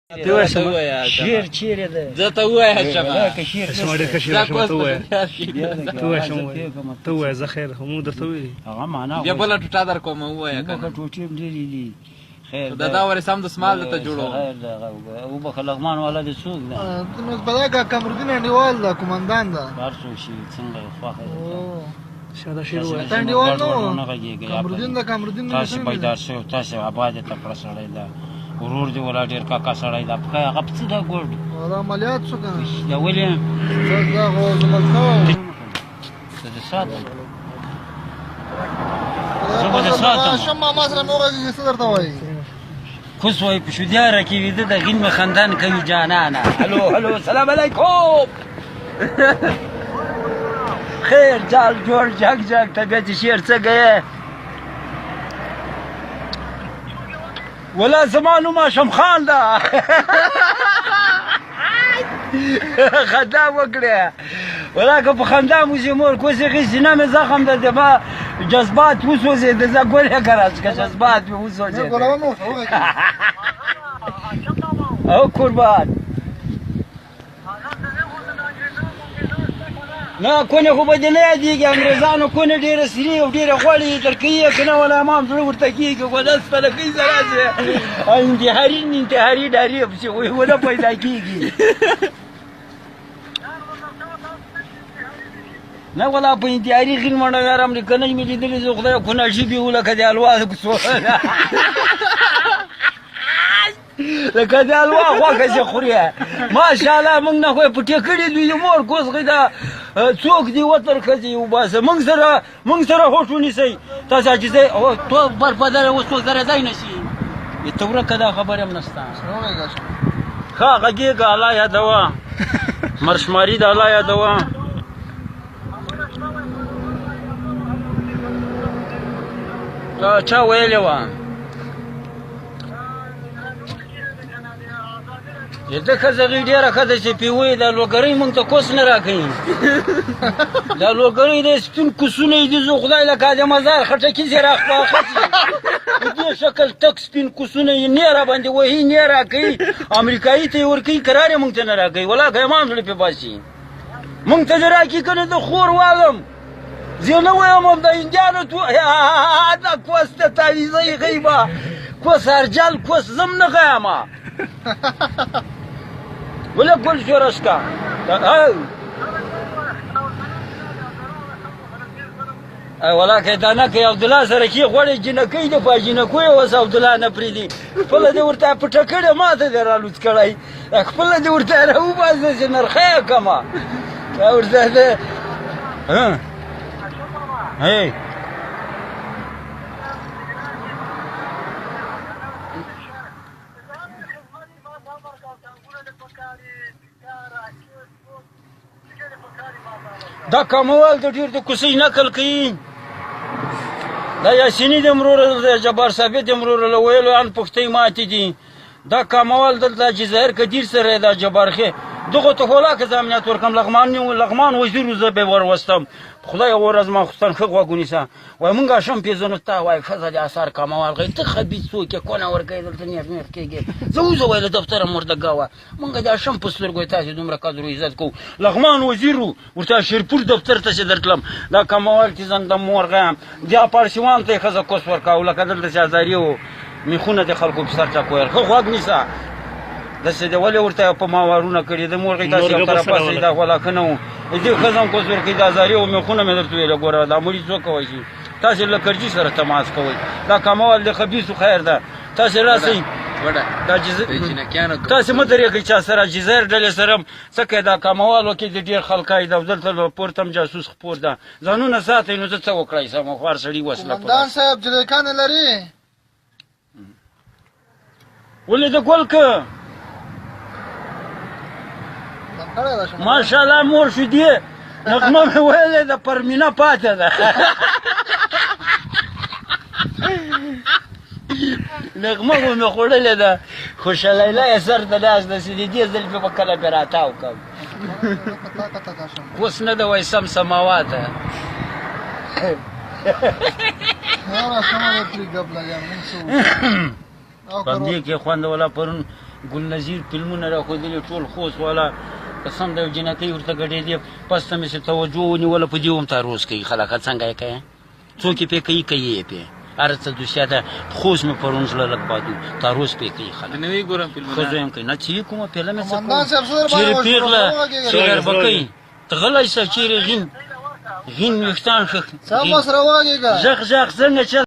ته وایه شیر چیرې ده زه ته ووایه شمه که شیر شما ډېر ښه شعر شوه ته ووایه ته وایه شما ته ووایه زه خیر خو مونږ درته ویلي هغه معنا بیا بله ټوټه در کوم ووایه که که ټوټې هم ډېرې دي خیر د دا ورې سم دسمال درته جوړوم خیر ده وبخښه لغمان والا دې څوک ده بدا کمرودین انډیوال ده کومندان ده هر څوک شي څنګه خوښه ده شاده شعر ووایه ته انډیوال نه نه و غږېږئ کمرودین ده کمرودین تاسې بیدار شوي تاسې آباد یې تکړه سړی ده ورور دې ولا ډېر کاکا سړی ده په هغه په څه ده ګوډ دا عملیات شو که نه دا ولې دا خو زموږ نه و زه دې ساتم زه به دې ساتم شم ماما سره مې وغږېږي څه درته وایي کوس وایي په شودیاره کې ویده د غین مې خندان کوي جانانه هلو هلو سلام علیکم خیر جال جوړ جګ جګ طبیعت شعر څه گئے ولا زما نوم هاشم خان ده خندا وکړه ولا که په خندا مو چې مور کوسې غي سینه مې زخم ده دما جذبات وسوځېده زه ګولې کراس که جذبات مې وسوځېده ګلوه مو وغږېږي او قربان نه کونه خو به دې نه یادېږي انګرېزانو کونه ډېره سري او ډېره غوړې درکوي که نه ولا امام زړه ورته کېږي خو داس فلکۍ سره چې انتحاري ډارې پسې ونه پیدا کېږي نه ولا په انتحاري غین منډګر امریکنۍ مې لیدلي زه خدای کونه ژبې و لکه د الوا لکه د الوا غوښه چې خوري ماشاءالله موږ نه خو یې پټې کړي دوی مور کوس دا څوک دې وتر ښځې وباسه موږ سره هوټ ونیسئ تاسې عاجزۍ تو بربدره اوس څوک درېدی نه شي ته ورکه دا خبرې هم نشته ښه غږېږه الله یادوه مرشماري د الله یادوه چا ویلې وه د ښځه ډېره ښځه چې پیوی دا لوګرۍ موږ ته کوس نه راکوي دا لوګرۍ د سپین کوسونه یې دي زه خدای لکه د مزار خټکي چې راخپاخه شي په دې شکل تک سپین کوسونه یې نه راباندې وهي نه راکوي امریکایي ته یې ورکوي کرار یې موږ ته نه راکوي ولا که امام زړه پې باسي موږ ته دې راکړي که نه د خور والم زه نه وایم هم د هندیانو دا کوس د تاویزۍ غیبه کوس هرجل کوس زم نه غیمه ولا كل شو رشكا ولا كيدانا كي عبد الله سركي غوړي جنکې د پاجینکو او عبد الله نه پریدي خپل دې ورته پټکړه ماته درالوت کړای خپل دې ورته راو بازه چې نرخه کما ورته ها هي دا کموال د ډېر د کوسۍ نقل کوي دا یاسیني د مروره د جبار ثابت د مروره له ویلو ان پښتۍ ماتې دي دا کموال دلته جزایر کدیر سره دا جبارخې دغه ته خو لا که زه امنیت ورکړم لغمان وزیر زه به وروستم خدای ورځ ما خصوصا ښه غوږ ونیسه وایي مونږ هاشم پېژنو تا وایي ښځه د اثار کموال غوي ته خبیث څوک یې کونه ورکوې دلته نیغ نیغ کېږي زه وځه وایي له دفتره مرده وه مونږ د هاشم په سترګو یې تاسې دومره قدر و عزت کوو لغمان وزیر و ورته شیرپور دفتر ته چې درتلم دا کموال چې زن د مورغه یم دا پارسیوان ته یې ښځه کوس ورکاو لکه دلته چې ازاري و میخونه د خلکو په سر چاکویل ښه غوږ نیسه داسې د ولې ورته په ماوارونه کړي د مورغې داسې یو طرفه سي دا ولاکه نه و دې ښځه هم کوس ورکوي د ازاري و میخونه مې درته ویله ګوره دا مړي څوک کوی شي تاسې له کرجي سره تماس کوئ دا کموال د خبیثو خیر ده تاسې راسئ تاسې مه درېږئ چا سره جزایر ډلې سره څه کوي دا کموالو کې د ډېر خلکای ده دلته پورته هم جاسوس خپور ده ځانونه ساتئ نو زه څه وکړی سم خوار سړي وسله کومندان صاحب جلیکانې لري ولې د ګل که ماشاءالله مور شو دی نغمه مې ویلې ده پرمینه پاتې ده نغمه خو مې خوړلې ده خوشالیله یې سر ته ناست ده چې د دې زلفې به کله پې راتاو کړم اوس نه ده وایي سم سماواته په همدې کې خوند ولا پرون ګل نظیر فلمونه راښودلي ټول خوست والا قسم د یو جنکۍ ورته ګډېدې پس ته مې چې توجه ونیوله په دې هم تاروز کوي خلک څنګه یې کوي څوک یې پې کوي کوي یې پې هر څه دوسیه ده خوست مې پرون زړه لږ بادو تاروز پې کوي خلک نوی ګورم فلمونه ښځو هم کوي نه چې کومه پیله مې څه قومندان صاحب څه در باندې چیرې وشو؟ پیغله وغږېږه. چیرې به کوي ته غلی شه چیرې غین ویښتان ښه صاحب ما سره وغږېږه. ژغ څنګه چل